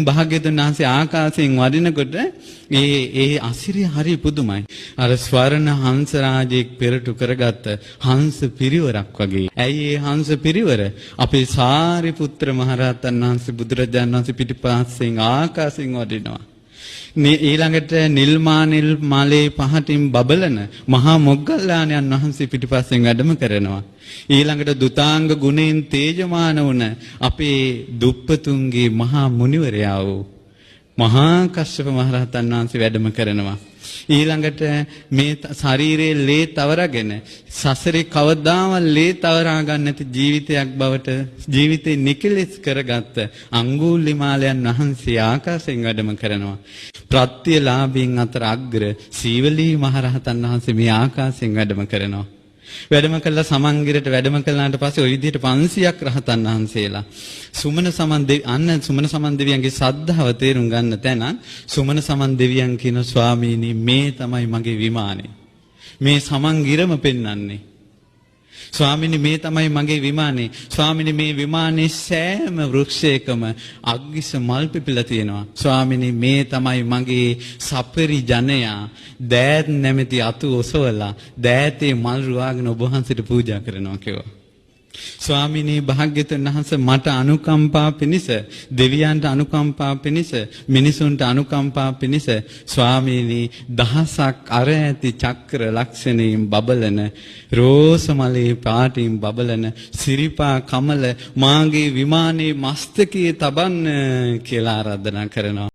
භාග්‍යවතුන් වහන්සේ ආකාශයෙන් වඩිනකොට ඒ අසිරිය හරි පුදුමයි. අර ස්වර්ණ හංස රාජෙක් පෙරටු කරගත්ත හංස පිරිවරක් වගේ. ඇයි ඒ හංස පිරිවර? අපේ සාරිපුත්‍ර මහරහතන් වහන්සේ බුදුරජාණන් වහන්සේ පිටිපස්සෙන් ආකාශයෙන් වඩිනවා. ඊළඟට නිල්මානිල් මාලේ පහටින් බබලන මහා මොග්ගල්ලාණන් වහන්සේ පිටිපස්සෙන් වැඩම කරනවා. ඊළඟට දුතාංග ගුණෙන් තේජමාන වුණ අපේ දුප්පතුන්ගේ මහා මුනිවරයා වූ මහා කශ්‍යප මහරහතන් වහන්සේ වැඩම කරනවා. ඊළඟට මේ ශරීරයේ ලේ තවරගෙන සසරේ කවදාවත් ලේ තවරා ගන්න නැති ජීවිතයක් බවට ජීවිතේ නිකලෙස් කරගත්ත අඟුලිමාලයන් වහන්සේ ආකාශයෙන් වැඩම කරනවා. ප්‍රත්‍යලාභීන් අතර අග්‍ර සීවලී මහරහතන් වහන්සේ මේ ආකාශයෙන් වැඩම කරනවා. වැඩම කළා සමන්ගිරට වැඩම කළාට පස්සේ ওই විදිහට 500ක් රහතන් වහන්සේලා සුමන සමන් දෙවියන්ගේ ශ්‍රද්ධාව තේරුම් ගන්න තැන සුමන සමන් දෙවියන් කියන ස්වාමීනි මේ තමයි මගේ විමානේ. මේ සමන්ගිරම පෙන්වන්නේ. ස්වාමීනි මේ තමයි මගේ විමානේ. ස්වාමීනි මේ විමානේ සෑම වෘක්ෂයකම අග්ගිස මල් පිපිලා තියෙනවා. ස්වාමීනි මේ තමයි මගේ සපරි ජනයා දෑත් නැමැති අතු ඔසවලා දෑතේ මල් රුවාගෙන ඔබ වහන්සේට පූජා කරනවා කිව්වා. ස්වාමීනි භාග්‍යවතුන් වහන්සේ මට අනුකම්පා පිණිස දෙවියන්ට අනුකම්පා පිණිස මිනිසුන්ට අනුකම්පා පිණිස ස්වාමීනි දහසක් අර ඇති චක්‍ර ලක්ෂණයෙන් බබලන රෝසමලේ පාටින් බබලන සිරිපා කමල මාගේ විමානයේ මස්තකයේ තබන්න කියලා ආරාධනා කරනවා.